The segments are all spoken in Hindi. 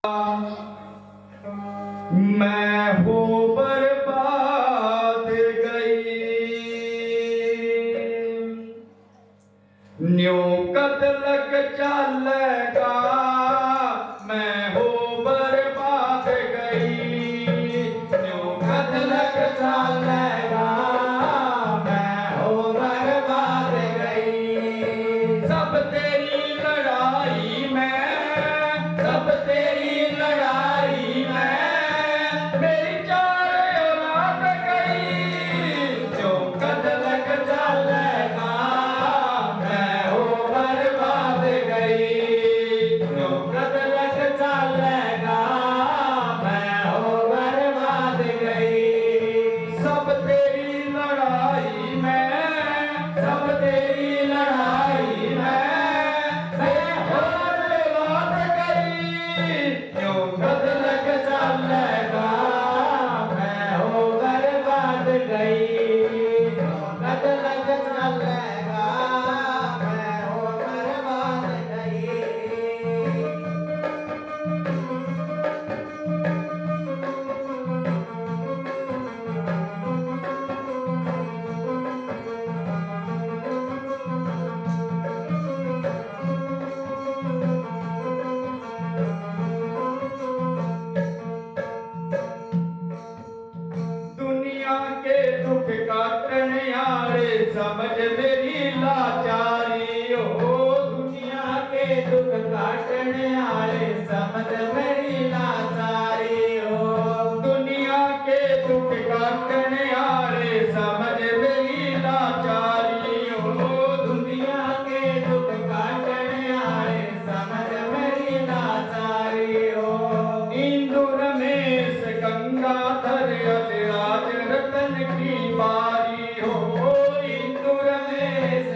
मैं हूँ बर्बाद गई, न्यू कदलक चलेगा। मैं हूँ बर्बाद गई, न्यू कदलक चलेगा। मैं हूँ बर्बाद गई। सब तेरी लड़ाई में, सब तेरी लड़ाई में मेरी चार औलाद गई। जो कदलक चलेगा मैं हूँ बर्बाद गई, जो कदलक चलेगा मैं हूँ बर्बाद गई। सब तेरी लड़ाई में, सब तेरी लड़ाई में मैं हूँ बर्बाद गई। जो कदलक चलेगा मैं हूँ बर्बाद गई, कदलक चलेगा मैं हूँ बर्बाद गई। दुनिया के दुख काटने वाले समझ मेरी लाचारी हो। दुनिया के दुख काटने वाले समझ मेरी लाचारी हो। दुनिया के दुख काटने वाले समझ मेरी लाचारी हो। दुनिया के दुख काटने वाले समझ मेरी लाचारी हो। इंदु रमेश गंगाधर राज रतन की बारी हो। इंदु रमेश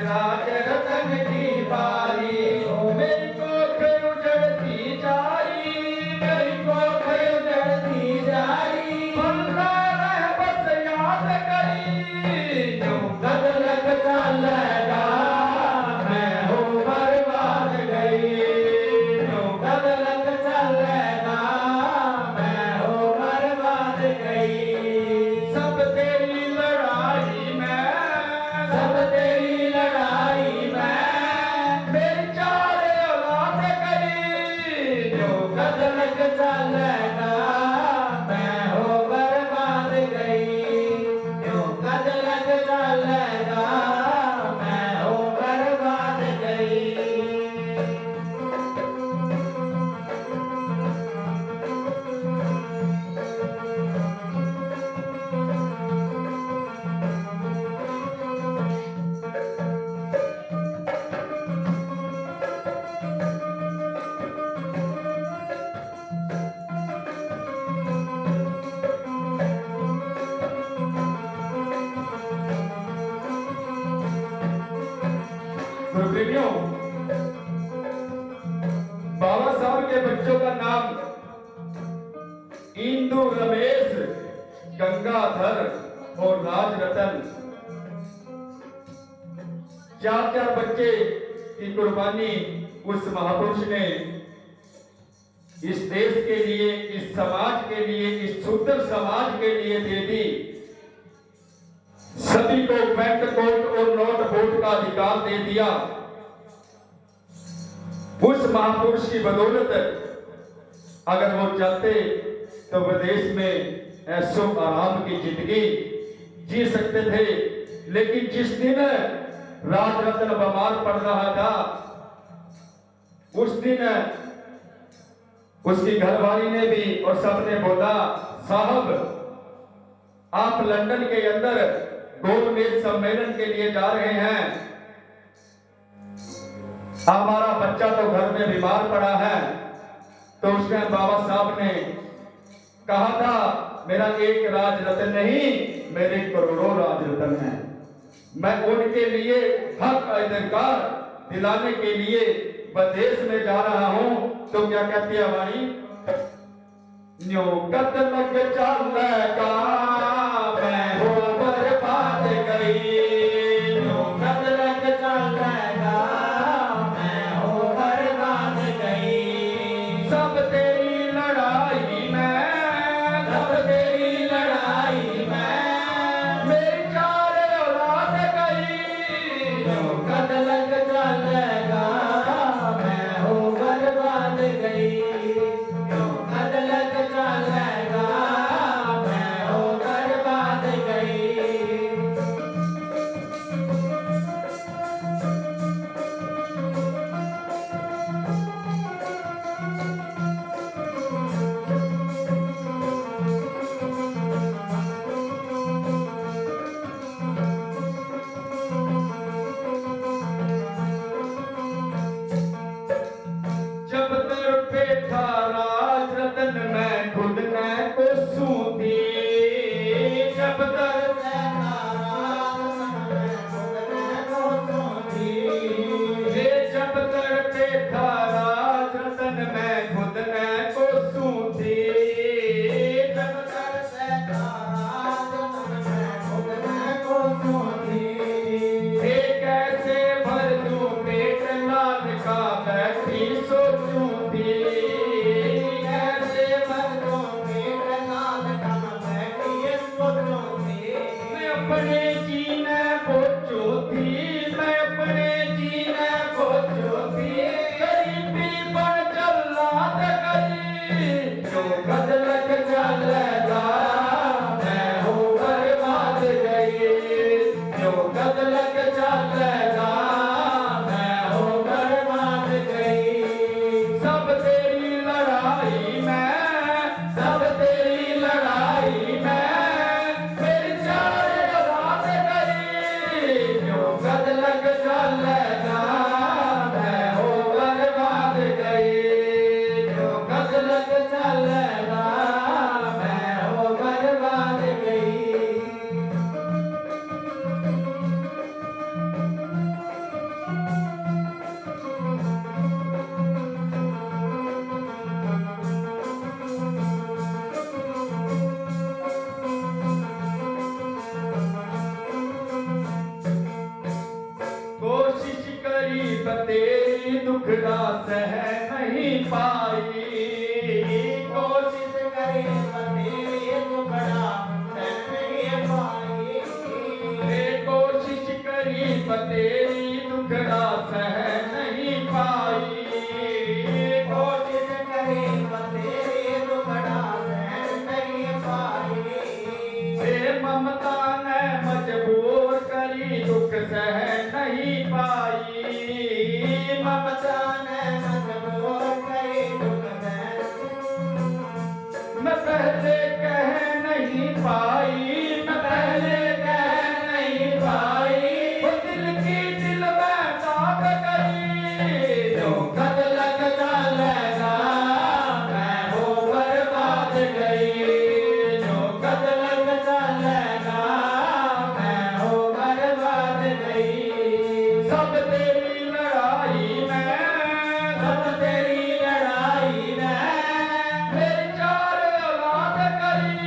राज रतन की बारी हो। मेरी कोख उजड़ती जारी, मेरी कोख उजड़ती जारी। बंदा रह बस याद करी, जो कदलक चलेगा मैं हूँ बर्बाद गई। जो कदलक चलेगा मैं हूँ बर्बाद गई। सब तेरी लड़ाई में, सब तेरी लड़ाई में मेरी चार औलाद गई। जो कदलक चलेगा मैं हूँ बर्बाद गई। जो कदलक चलेगा मैं हूँ बर्बाद गई। गुरुप्रेमियों, बाबा साहब के बच्चों का नाम इंदु रमेश, गंगाधर और राजरतन। चार चार बच्चे की कुर्बानी उस महापुरुष ने इस देश के लिए, इस समाज के लिए, इस सुंदर समाज के लिए दे दी। सभी को पैंट कोट और नोट वोट का अधिकार दे दिया। उस महापुरुष की बदौलत अगर वो चाहते तो विदेश में ऐशो आराम की जिंदगी जी सकते थे। लेकिन जिस दिन राजरतन बीमार पड़ रहा था, उस दिन उसकी घरवाली ने भी और सबने बोला, साहब आप लंदन के अंदर गोलमेज सम्मेलन के लिए जा रहे हैं, हमारा बच्चा तो घर में बीमार पड़ा है। तो उसने बाबा साहब ने कहा था, मेरा एक राजरतन नहीं, मेरे करोड़ों राजरतन हैं। मैं उनके लिए हक अधिकार दिलाने के लिए विदेश में जा रहा हूं। तो क्या कहती है वाणी, न्यू कदलक चलेगा मैं हूँ बर्बाद गई। न्यू कदलक चलेगा मैं हूँ बर्बाद गई। था राज रतन मैं खुद न कोसूं थी। जब दर से था राज रतन मैं खुद न कोसूं थी। जब दर पे था राज रतन मैं खुद न कोसूं थी। जब दर से था राज रतन मैं खुद न कोसूं थी। कैसे भर दूं पेट लाल का बैठी सोचूं थी। कैसे भर दूं पेट लाल का बैठी सोचूं थी। मैं अपने जीने बोचूं थी। मैं अपने जीने बोचूं थी। गरीबी पर जल्लाद गई जो गद लग चलेगा मैं हूँ बर्बाद गई। जो गद लग चलेगा मैं हूँ बर्बाद गई। सब तेरी लड़ाई में सब तेरी लड़ाई में मेरी जान रात गई। जो गद लग चलेगा मैं हूँ बर्बाद गई। जो गद लग चलेगा मैं हूँ बर्बाद गई। कोशिश करी तेरी दुखड़ा सह नहीं पाई। कोशिश करी तेरी दुखड़ा सह नहीं पाई। कोशिश करी तेरी दुखड़ा सह नहीं पाई। कोशिश करी तेरी दुखड़ा सह नहीं पाई। ममता ने मजबूर करी दुख सह नहीं पाई। ममता ने मजबूर करी दुख सह मैं पहले कह नहीं पाई। मैं पहले कह नहीं पाई। वो दिल की दिल में दाग गई। जो गद लग चलेगा मैं हूँ बर्बाद गई। जो गद लग चलेगा मैं हूँ बर्बाद गई। सब तेरी लड़ाई में सब तेरी लड़ाई में मेरी चार औलाद गई।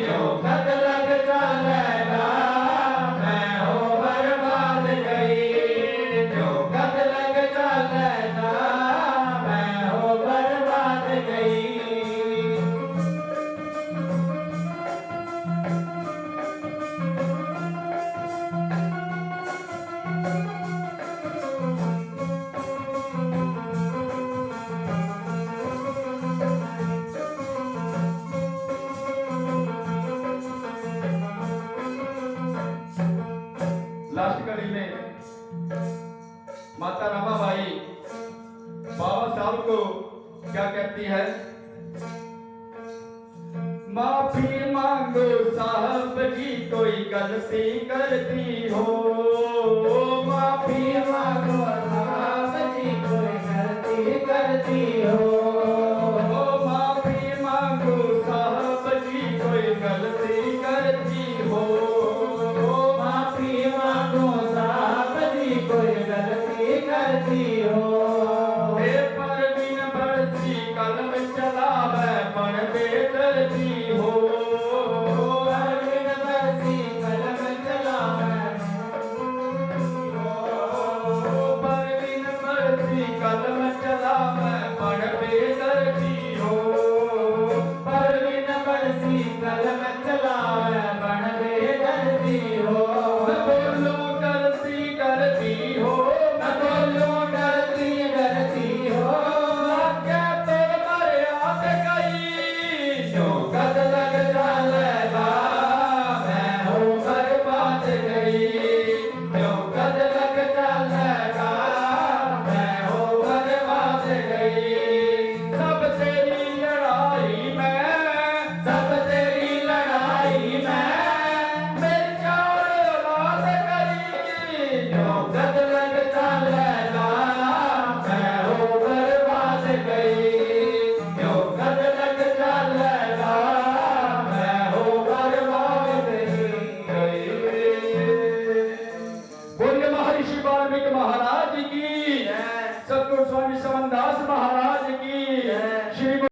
जो गद लग चलेगा मैं हूँ बर्बाद गई। जो गद लग चलेगा मैं हूँ बर्बाद गई। लास्ट कड़ी में माता रमाबाई बाबा साहब को क्या कहती है। माफी मांगो साहब जी कोई गलती करती हो। माफी मांगो साहब जी कोई गलती करती हो।